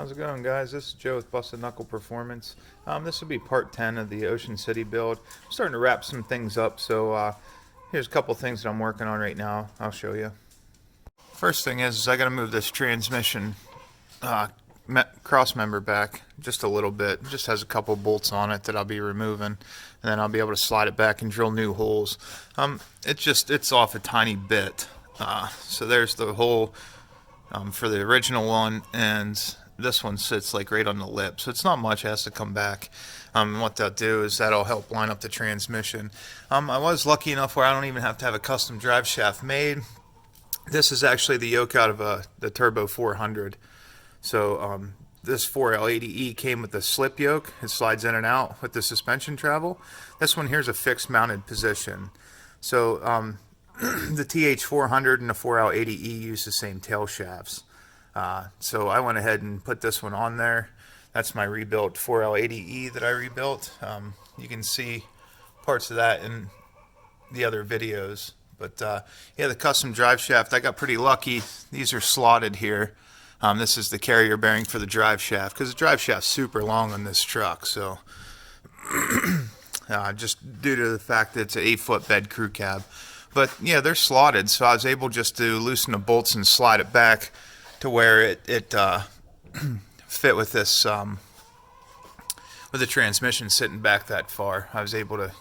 How's it going, guys? This is Joe with Busted Knuckle Performance. This will be part 10 of the Ocean City build. I'm starting to wrap some things up, so here's a couple things that I'm working on right now. I'll show you. First thing is I got to move this transmission cross member back just a little bit. It just has a couple bolts on it that I'll be removing, and then I'll be able to slide it back and drill new holes. It's off a tiny bit. So there's the hole for the original one, and this one sits like right on the lip, so it's not much. It has to come back. And what that'll do is that'll help line up the transmission. I was lucky enough where I don't even have to have a custom drive shaft made. This is actually the yoke out of the Turbo 400. So this 4L80E came with the slip yoke. It slides in and out with the suspension travel. This one here is a fixed mounted position. So the TH400 and the 4L80E use the same tail shafts. So I went ahead and put this one on there. That's my rebuilt 4L80E that I rebuilt. You can see parts of that in the other videos. But yeah, the custom drive shaft, I got pretty lucky. These are slotted here. This is the carrier bearing for the drive shaft, because the drive shaft's super long on this truck. So just due to the fact that it's an 8-foot bed crew cab. But yeah, they're slotted, so I was able just to loosen the bolts and slide it back to where it fit with this with the transmission sitting back that far. I was able to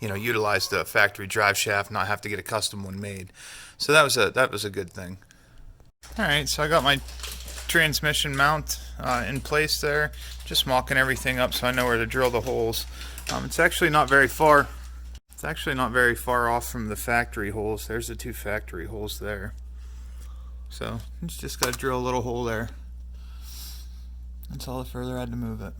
utilize the factory drive shaft, not have to get a custom one made. So that was a good thing. All right, so I got my transmission mount in place there, just mocking everything up so I know where to drill the holes. It's actually not very far. It's actually not very far off from the factory holes. There's the two factory holes there. So it's just got to drill a little hole there. That's all the further I had to move it.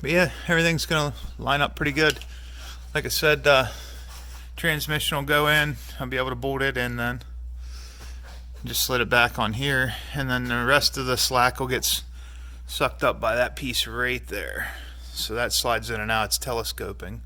But yeah, everything's going to line up pretty good. Like I said, transmission will go in. I'll be able to bolt it in then. Just slid it back on here, and then the rest of the slack will get sucked up by that piece right there. So that slides in and out. It's telescoping.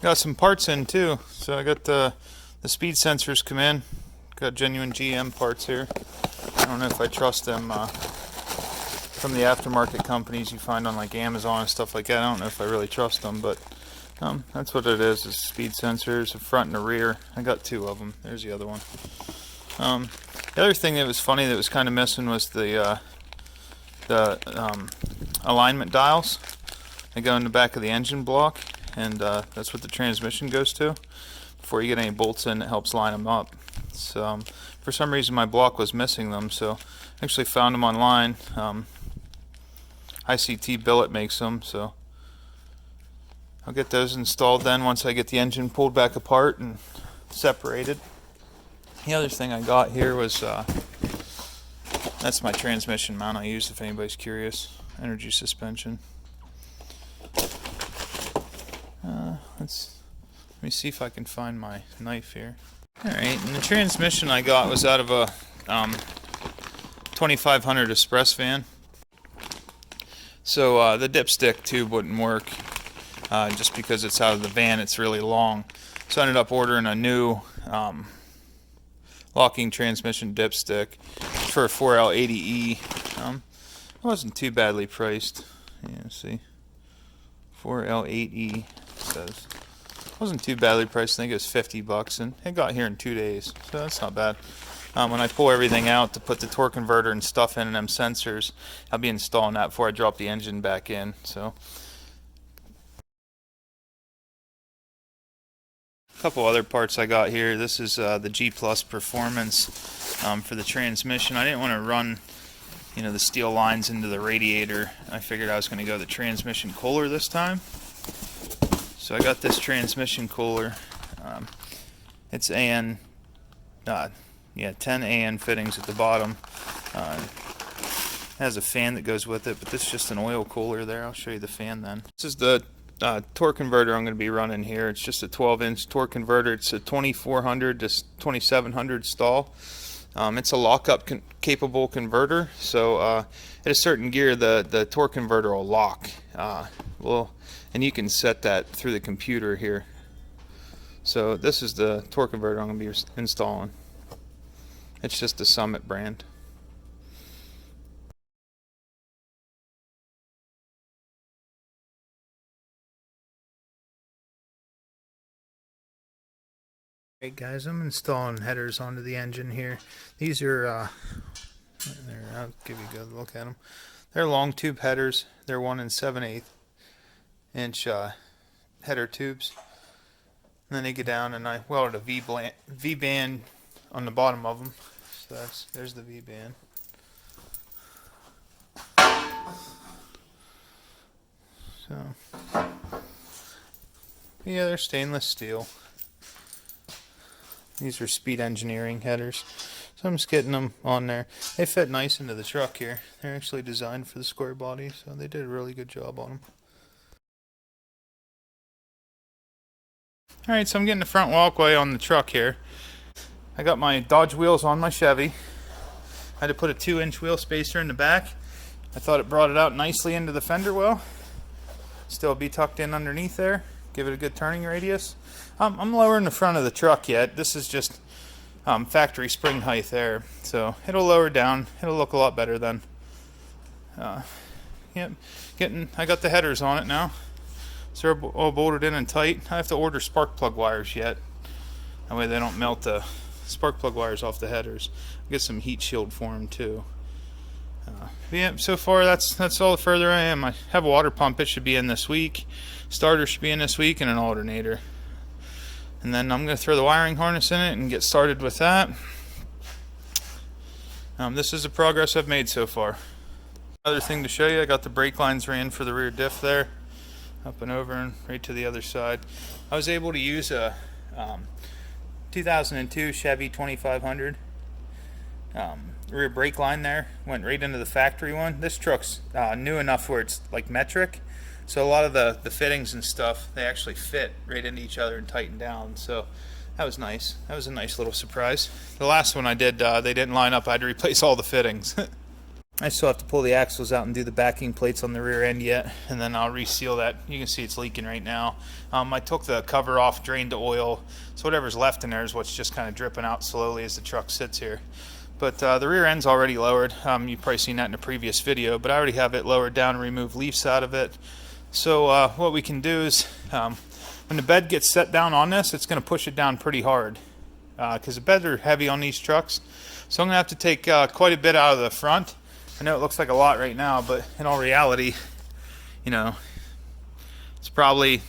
Got some parts in too. So I got the speed sensors come in. Got genuine GM parts here. I don't know if I trust them from the aftermarket companies you find on like Amazon and stuff like that. I don't know if I really trust them, but that's what it is speed sensors, the front and the rear. I got two of them. There's the other one. The other thing that was funny that was kind of missing was the alignment dials. They go in the back of the engine block, and that's what the transmission goes to. Before you get any bolts in, it helps line them up. So for some reason my block was missing them, so I actually found them online. ICT Billet makes them, so I'll get those installed then once I get the engine pulled back apart and separated. The other thing I got here was that's my transmission mount I used, if anybody's curious. Energy suspension. Let me see if I can find my knife here. Alright, and the transmission I got was out of a 2500 Express van. So the dipstick tube wouldn't work just because it's out of the van. It's really long. So I ended up ordering a new locking transmission dipstick for a 4L80E. It wasn't too badly priced. Yeah, see, 4L8E says. Wasn't too badly priced. I think it was $50, and it got here in 2 days, so that's not bad. When I pull everything out to put the torque converter and stuff in and them sensors, I'll be installing that before I drop the engine back in. So a couple other parts I got here. This is the G Plus Performance for the transmission. I didn't want to run the steel lines into the radiator. I figured I was going to go the transmission cooler this time. So I got this transmission cooler. It's 10 AN fittings at the bottom. It has a fan that goes with it, but this is just an oil cooler there. I'll show you the fan then. This is the torque converter I'm going to be running here. It's just a 12-inch torque converter. It's a 2400 to 2700 stall. It's a lockup capable converter, so at a certain gear the torque converter will lock. And you can set that through the computer here. So this is the torque converter I'm going to be installing. It's just a Summit brand. Alright guys, I'm installing headers onto the engine here. These are, I'll give you a good look at them. They're long tube headers. They're 1 7/8 inch header tubes. And then they get down and I welded a V-band on the bottom of them. So there's the V-band. So, yeah, they're stainless steel. These are Speed Engineering headers. So I'm just getting them on there. They fit nice into the truck here. They're actually designed for the square body, so they did a really good job on them. Alright, so I'm getting the front walkway on the truck here. I got my Dodge wheels on my Chevy. I had to put a 2-inch wheel spacer in the back. I thought it brought it out nicely into the fender well. Still be tucked in underneath there. Give it a good turning radius. I'm lowering the front of the truck yet. This is just factory spring height there. So it'll lower down. It'll look a lot better then. Yep, I got the headers on it now. So they're all bolted in and tight. I have to order spark plug wires yet. That way they don't melt the spark plug wires off the headers. I'll get some heat shield for them too. Yeah, so far that's all the further I am. I have a water pump. It should be in this week. Starter should be in this week, and an alternator. And then I'm going to throw the wiring harness in it and get started with that. This is the progress I've made so far. Another thing to show you, I got the brake lines ran for the rear diff there. Up and over and right to the other side. I was able to use a 2002 Chevy 2500. Rear brake line there went right into the factory one. This truck's new enough where it's like metric, so a lot of the fittings and stuff, they actually fit right into each other and tighten down. So that was nice. That was a nice little surprise. The last one I did, they didn't line up. I had to replace all the fittings. I still have to pull the axles out and do the backing plates on the rear end yet, and then I'll reseal that. You can see it's leaking right now. I took the cover off, drained the oil, so whatever's left in there is what's just kind of dripping out slowly as the truck sits here. But the rear end's already lowered. You've probably seen that in a previous video, but I already have it lowered down and removed leaves out of it. So what we can do is, when the bed gets set down on this, it's going to push it down pretty hard, because the beds are heavy on these trucks. So I'm going to have to take quite a bit out of the front. I know it looks like a lot right now, but in all reality, you know, it's probably,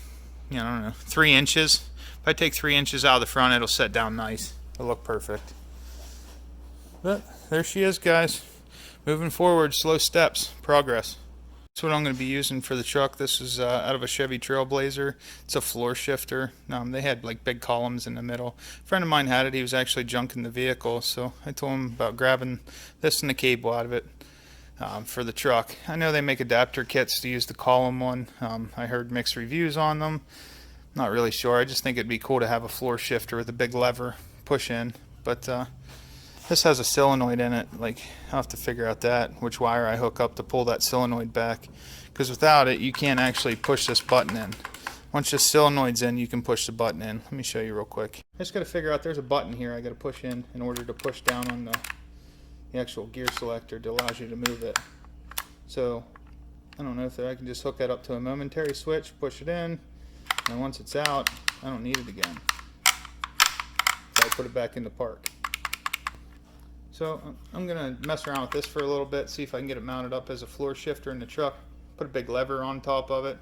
I don't know, 3 inches. If I take 3 inches out of the front, it'll set down nice. It'll look perfect. But there she is, guys. Moving forward, slow steps, progress. That's what I'm going to be using for the truck. This is out of a Chevy Trailblazer. It's a floor shifter. They had like big columns in the middle. A friend of mine had it. He was actually junking the vehicle, so I told him about grabbing this and the cable out of it for the truck. I know they make adapter kits to use the column one. I heard mixed reviews on them. Not really sure. I just think it'd be cool to have a floor shifter with a big lever push in. But this has a solenoid in it. Like, I'll have to figure out which wire I hook up to pull that solenoid back, because without it you can't actually push this button in. Once this solenoid's in, you can push the button in. Let me show you real quick. I just got to figure out, there's a button here I got to push in order to push down on the actual gear selector that allows you to move it. So I don't know if I can just hook that up to a momentary switch, push it in, and once it's out, I don't need it again. So I put it back into park. So I'm going to mess around with this for a little bit, see if I can get it mounted up as a floor shifter in the truck, put a big lever on top of it,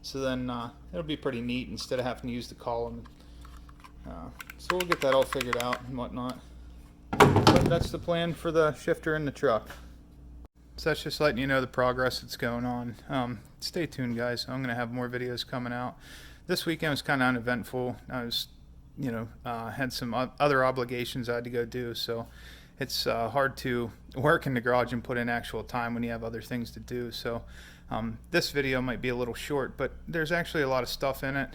so then it'll be pretty neat instead of having to use the column. So we'll get that all figured out and whatnot. But that's the plan for the shifter in the truck. So that's just letting you know the progress that's going on. Stay tuned, guys. I'm going to have more videos coming out. This weekend was kind of uneventful. I was, had some other obligations I had to go do, so it's hard to work in the garage and put in actual time when you have other things to do. So this video might be a little short, but there's actually a lot of stuff in it.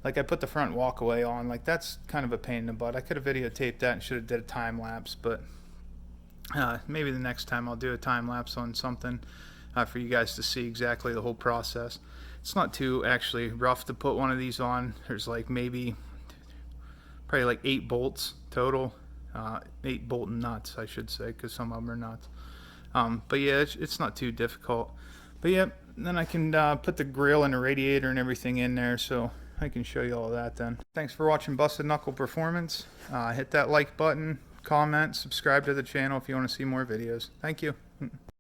Like I put the front walkaway on, like that's kind of a pain in the butt. I could have videotaped that and should have did a time lapse, but maybe the next time I'll do a time lapse on something for you guys to see exactly the whole process. It's not too actually rough to put one of these on. There's like probably like 8 bolts total. 8 bolt nuts, I should say, because some of them are nuts. But yeah, it's not too difficult. But yeah, then I can put the grill and the radiator and everything in there. So I can show you all of that then. Thanks for watching Busted Knuckle Performance. Hit that like button, comment, subscribe to the channel if you want to see more videos. Thank you.